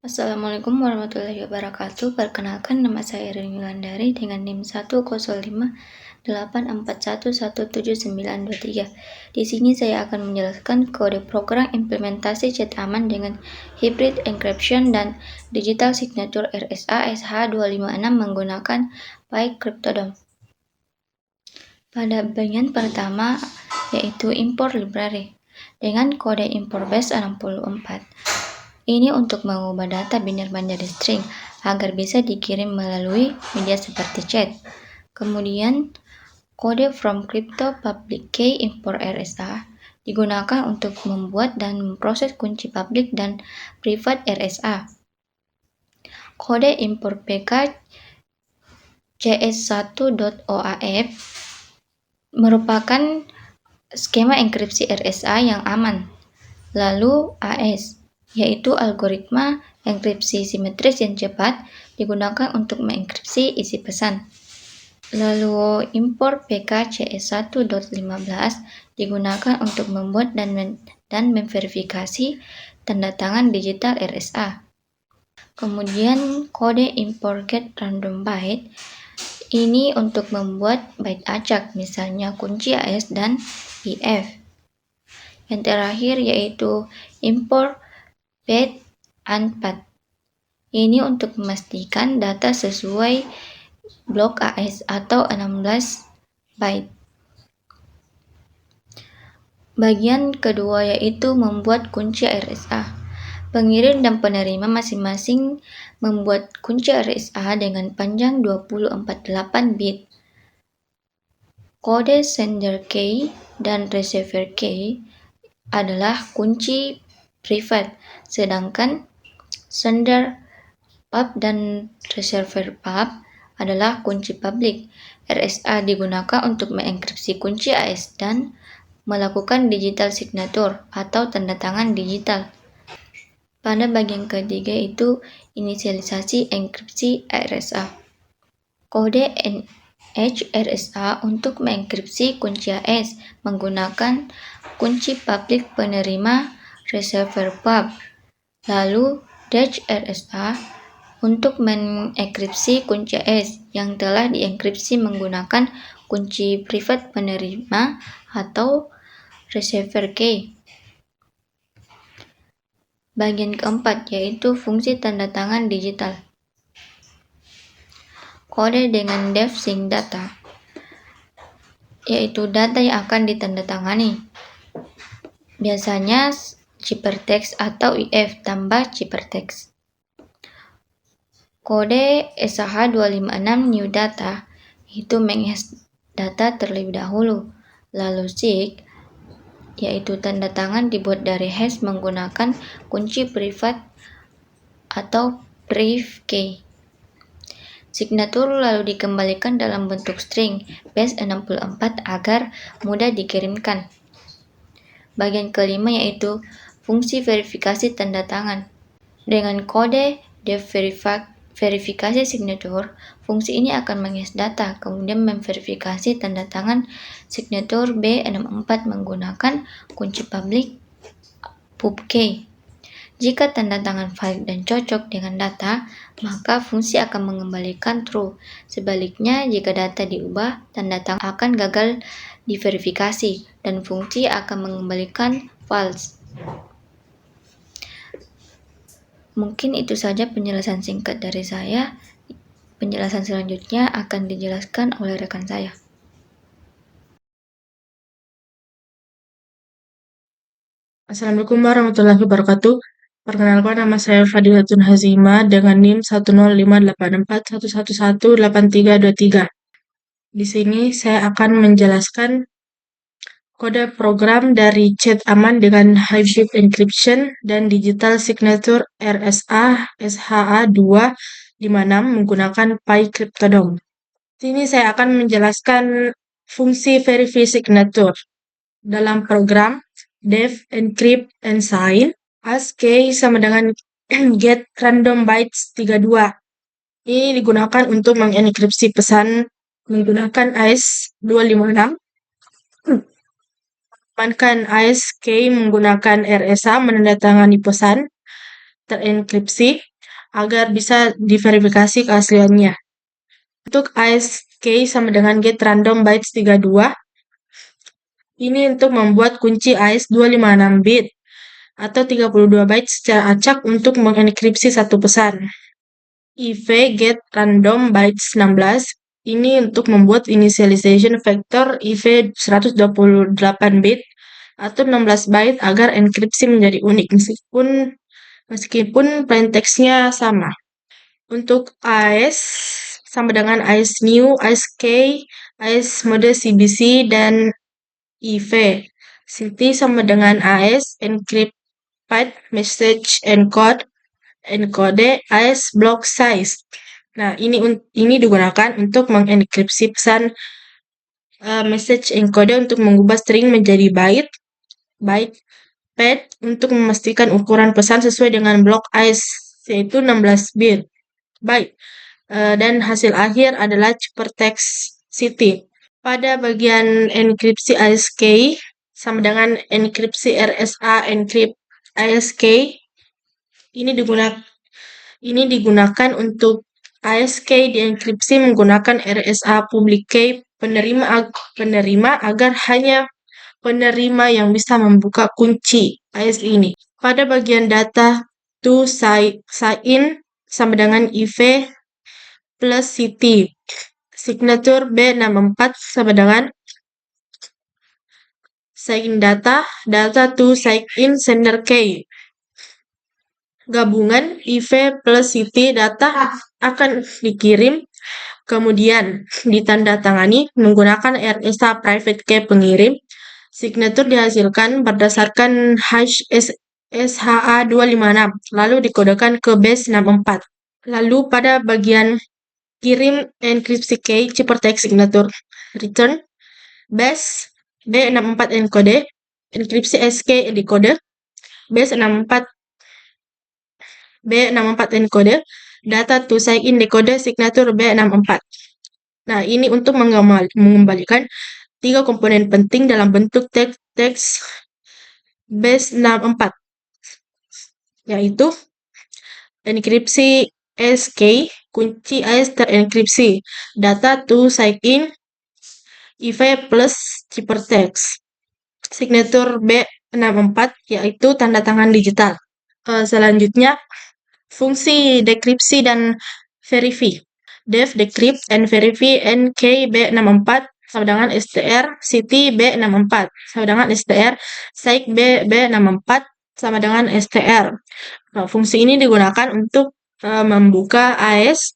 Assalamualaikum warahmatullahi wabarakatuh. Perkenalkan, nama saya Rini Wulandari dengan NIM 1058411717923. Di sini saya akan menjelaskan kode program implementasi chat aman dengan hybrid encryption dan digital signature RSA SH256 menggunakan PyCryptodom. Pada bagian pertama, yaitu import library dengan kode import base 64. Ini untuk mengubah data biner menjadi string agar bisa dikirim melalui media seperti chat. Kemudian, kode from crypto public key import RSA digunakan untuk membuat dan memproses kunci publik dan private RSA. Kode import PK cs1.oaf merupakan skema enkripsi RSA yang aman. Lalu AS, yaitu algoritma enkripsi simetris yang cepat digunakan untuk mengenkripsi isi pesan. Lalu import pkcs1.15 digunakan untuk membuat dan memverifikasi tanda tangan digital RSA. Kemudian kode import get random byte ini untuk membuat byte acak, misalnya kunci AS dan IF. Yang terakhir yaitu import bit unpath. Ini untuk memastikan data sesuai blok AS atau 16 byte. Bagian kedua yaitu membuat kunci RSA. Pengirim dan penerima masing-masing membuat kunci RSA dengan panjang 248 bit. Kode sender key dan receiver key adalah kunci privat, sedangkan sender pub dan receiver pub adalah kunci publik. RSA digunakan untuk mengenkripsi kunci AS dan melakukan digital signature atau tanda tangan digital. Pada bagian ketiga itu inisialisasi enkripsi RSA. Kode NHRSA untuk mengenkripsi kunci AS menggunakan kunci publik penerima receiver pub. Lalu DHRSA untuk mengenkripsi kunci AS yang telah dienkripsi menggunakan kunci privat penerima atau receiver key. Bagian keempat yaitu fungsi tanda tangan digital. Kode dengan def sync data, yaitu data yang akan ditandatangani. Biasanya ciphertext atau IF tambah ciphertext. Kode SH256 new data itu menghash data terlebih dahulu. Lalu SIG yaitu tanda tangan dibuat dari hash menggunakan kunci privat atau priv key. Signatur lalu dikembalikan dalam bentuk string base 64 agar mudah dikirimkan. Bagian kelima yaitu fungsi verifikasi tanda tangan. Dengan kode verifikasi signature, fungsi ini akan menghash data, kemudian memverifikasi tanda tangan signature B64 menggunakan kunci publik pub key. Jika tanda tangan valid dan cocok dengan data, maka fungsi akan mengembalikan true. Sebaliknya, jika data diubah, tanda tangan akan gagal diverifikasi dan fungsi akan mengembalikan false. Mungkin itu saja penjelasan singkat dari saya. Penjelasan selanjutnya akan dijelaskan oleh rekan saya. Assalamualaikum warahmatullahi wabarakatuh. Perkenalkan, nama saya Fadilatun Hazima dengan NIM 1058411118323. Di sini saya akan menjelaskan kode program dari chat aman dengan hybrid encryption dan digital signature RSA SHA256 menggunakan PyCryptodom. Di sini saya akan menjelaskan fungsi verify signature dalam program dev encrypt and sign. ASCII sama dengan get random bytes 32. Ini digunakan untuk mengenkripsi pesan menggunakan AES256. Amankan ASCII menggunakan RSA menandatangani pesan terenkripsi agar bisa diverifikasi keasliannya. Untuk ASK sama dengan get random bytes 32, ini untuk membuat kunci AES 256 bit atau 32 bytes secara acak untuk mengenkripsi satu pesan. IV get random bytes 16 ini untuk membuat initialization vector IV 128 bit atau 16 byte agar enkripsi menjadi unik meskipun plaintext-nya sama. Untuk AES sama dengan AES new, AES K, AES mode CBC, dan IV. City sama dengan AES encrypt byte message encode AES block size. Nah, ini digunakan untuk mengenkripsi pesan message encode untuk mengubah string menjadi byte pad untuk memastikan ukuran pesan sesuai dengan blok AES, yaitu 16 bit byte. Dan hasil akhir adalah ciphertext city. Pada bagian enkripsi ASK sama dengan enkripsi RSA encrypt ASK, ini digunakan untuk ASK dienkripsi menggunakan RSA public key penerima agar hanya penerima yang bisa membuka kunci AES ini. Pada bagian data to sign sama dengan IV plus CT. Signature B64 sama dengan sign data to sign in sender key. Gabungan IV plus CT data akan dikirim, kemudian ditandatangani menggunakan RSA private key pengirim. Signature dihasilkan berdasarkan hash SHA-256, lalu dikodekan ke base 64. Lalu pada bagian kirim enkripsi key ciphertext signature return base B64 encode, enkripsi SK decode, B64 encode, data to sign in decode signature B64. Nah, ini untuk mengembalikan 3 komponen penting dalam bentuk teks base 64, yaitu enkripsi SK, kunci AES terenkripsi, data to sign in, IV plus ciphertext, signature B64 yaitu tanda tangan digital. Selanjutnya, fungsi dekripsi dan verify. Def decrypt and verify NK B64 sama dengan str city B64 sama dengan str psych B64 sama dengan str. Nah, fungsi ini digunakan untuk membuka AES,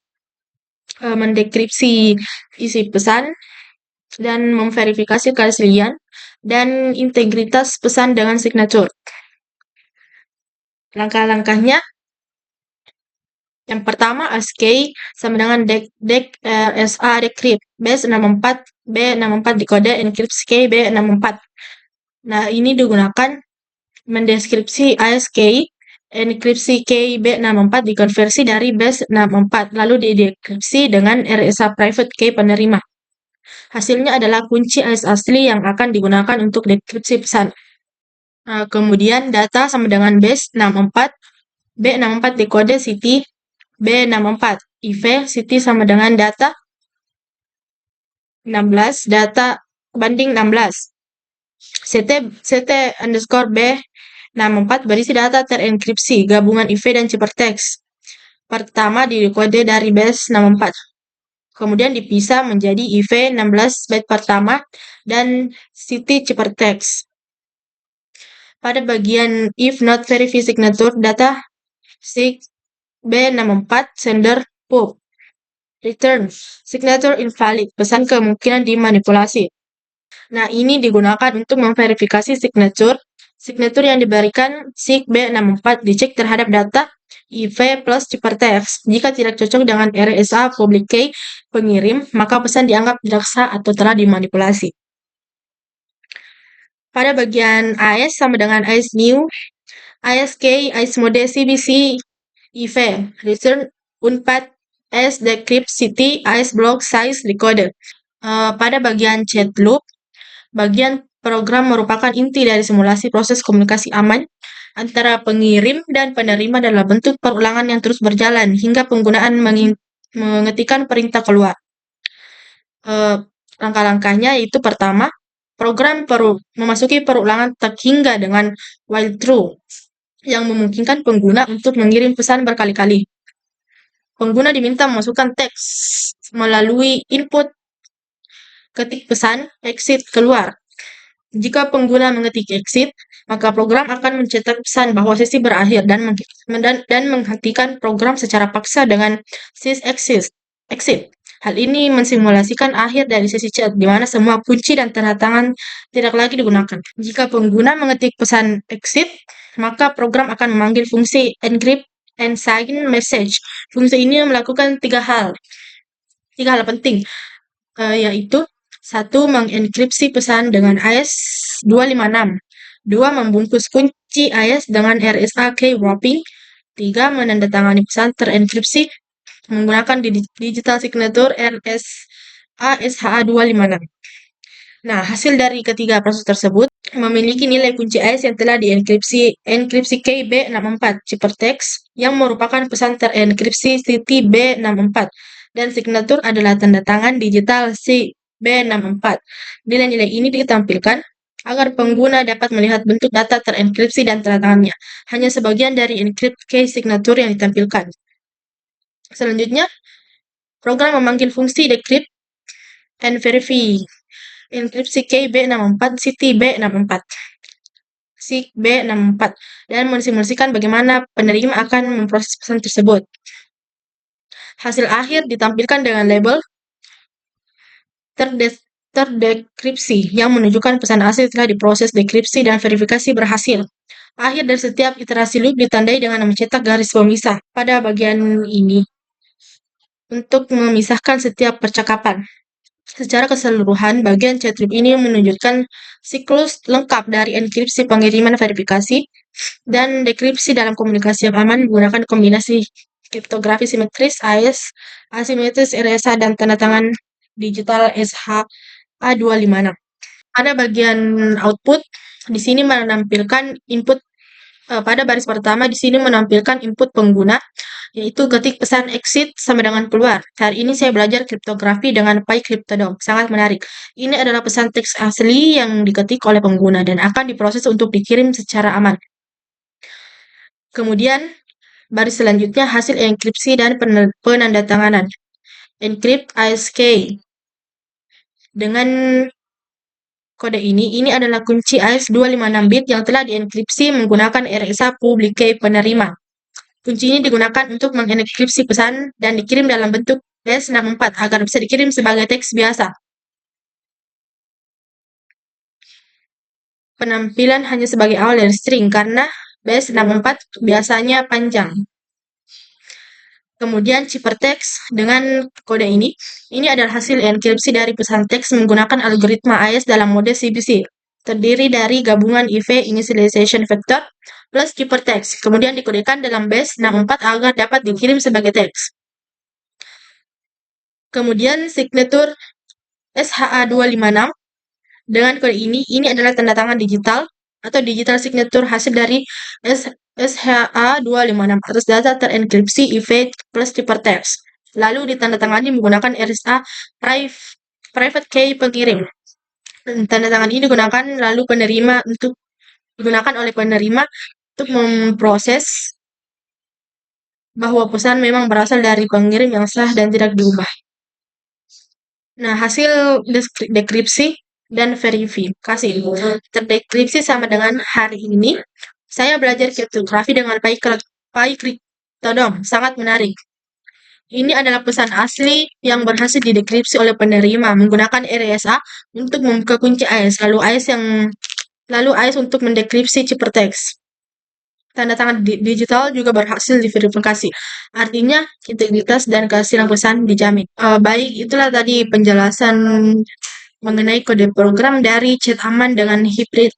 mendekripsi isi pesan, dan memverifikasi keaslian dan integritas pesan dengan signature. Langkah-langkahnya, yang pertama ASK sama dengan RSA decrypt B64 B64 decode enkripsi K B64. Nah, ini digunakan mendeskripsi ASK enkripsi K B64 dikonversi dari B64 lalu didekripsi dengan RSA private key penerima. Hasilnya adalah kunci AES asli yang akan digunakan untuk dekripsi pesan. Kemudian data sama dengan base 64, B64 decode city B64, IV city sama dengan data 16, data banding 16, CT underscore B64 berisi data terenkripsi, gabungan IV dan ciphertext. Pertama dikode dari base 64. Kemudian dipisah menjadi IV 16 byte pertama dan city ciphertext. Pada bagian if not verify signature data sig B64 sender pub return signature invalid, pesan kemungkinan dimanipulasi. Nah, ini digunakan untuk memverifikasi signature yang diberikan sig B64 dicek terhadap data IV plus ciphertext. Jika tidak cocok dengan RSA public key pengirim, maka pesan dianggap tidak sah atau telah dimanipulasi. Pada bagian AES sama dengan AES new, ASK, AES mode CBC, IV, return unpad AES decrypt city, AES block size decode. Pada bagian chat loop, bagian program merupakan inti dari simulasi proses komunikasi aman antara pengirim dan penerima dalam bentuk perulangan yang terus berjalan hingga penggunaan mengetikkan perintah keluar. Langkah-langkahnya yaitu pertama, program memasuki perulangan tag hingga dengan while true yang memungkinkan pengguna untuk mengirim pesan berkali-kali. Pengguna diminta memasukkan teks melalui input ketik pesan exit keluar. Jika pengguna mengetik exit, maka program akan mencetak pesan bahwa sesi berakhir dan menghentikan program secara paksa dengan sys exit. Hal ini mensimulasikan akhir dari sesi chat, di mana semua kunci dan tanda tangan tidak lagi digunakan. Jika pengguna mengetik pesan exit, maka program akan memanggil fungsi encrypt and sign message. Fungsi ini melakukan tiga hal penting, yaitu satu, mengenkripsi pesan dengan AES-256. Dua, membungkus kunci AES dengan RSA key wrapping. Tiga, menandatangani pesan terenkripsi menggunakan digital signature RSA SHA-256. Nah, hasil dari ketiga proses tersebut memiliki nilai kunci AES yang telah enkripsi key B64 ciphertext yang merupakan pesan terenkripsi City B64 dan signature adalah tanda tangan digital si B64. Nilai-nilai ini ditampilkan agar pengguna dapat melihat bentuk data terenkripsi dan tanda tangannya. Hanya sebagian dari encrypt key signature yang ditampilkan. Selanjutnya, program memanggil fungsi decrypt and verify. Enkripsi key B64, City B64. SIG B64 dan mensimulasikan bagaimana penerima akan memproses pesan tersebut. Hasil akhir ditampilkan dengan label terdekripsi yang menunjukkan pesan asli telah diproses, dekripsi, dan verifikasi berhasil. Akhir dari setiap iterasi loop ditandai dengan mencetak garis pemisah pada bagian ini untuk memisahkan setiap percakapan. Secara keseluruhan, bagian chat loop ini menunjukkan siklus lengkap dari enkripsi, pengiriman, verifikasi, dan dekripsi dalam komunikasi yang aman menggunakan kombinasi kriptografi simetris, AES, asimetris, RSA, dan tanda tangan digital SHA-256. Pada bagian output, di sini menampilkan input pada baris pertama di sini menampilkan input pengguna, yaitu ketik pesan exit sama dengan keluar. Hari ini saya belajar kriptografi dengan PyCryptodom. Sangat menarik. Ini adalah pesan teks asli yang diketik oleh pengguna dan akan diproses untuk dikirim secara aman. Kemudian, baris selanjutnya hasil enkripsi dan penandatanganan. Encrypt ASK. Dengan kode ini adalah kunci AES 256 bit yang telah dienkripsi menggunakan RSA public key penerima. Kunci ini digunakan untuk mengenkripsi pesan dan dikirim dalam bentuk BES64 agar bisa dikirim sebagai teks biasa. Penampilan hanya sebagai awal dari string karena BES64 biasanya panjang. Kemudian ciphertext dengan kode ini adalah hasil enkripsi dari pesan teks menggunakan algoritma AES dalam mode CBC. Terdiri dari gabungan IV initialization vector plus ciphertext, kemudian dikodekan dalam base64 agar dapat dikirim sebagai teks. Kemudian signature SHA-256 dengan kode ini adalah tanda tangan digital atau digital signature hasil dari SHA-256 atas data terenkripsi IV plus ciphertext. Lalu ditandatangani menggunakan RSA private key pengirim. Tanda tangan ini digunakan oleh penerima untuk memproses bahwa pesan memang berasal dari pengirim yang sah dan tidak diubah. Nah, hasil dekripsi dan verifikasi terdekripsi sama dengan hari ini. Saya belajar kriptografi dengan PyCryptodom. Sangat menarik. Ini adalah pesan asli yang berhasil didekripsi oleh penerima menggunakan RSA untuk membuka kunci AES, lalu AES untuk mendekripsi ciphertext. Tanda tangan digital juga berhasil diverifikasi. Artinya, integritas dan keaslian pesan dijamin. Baik, itulah tadi penjelasan mengenai kode program dari chat aman dengan hybrid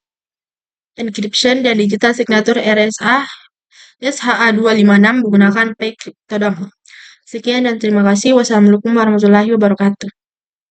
encryption dan digital signature RSA SHA-256 menggunakan PyCryptodom. Sekian dan terima kasih. Wassalamualaikum warahmatullahi wabarakatuh.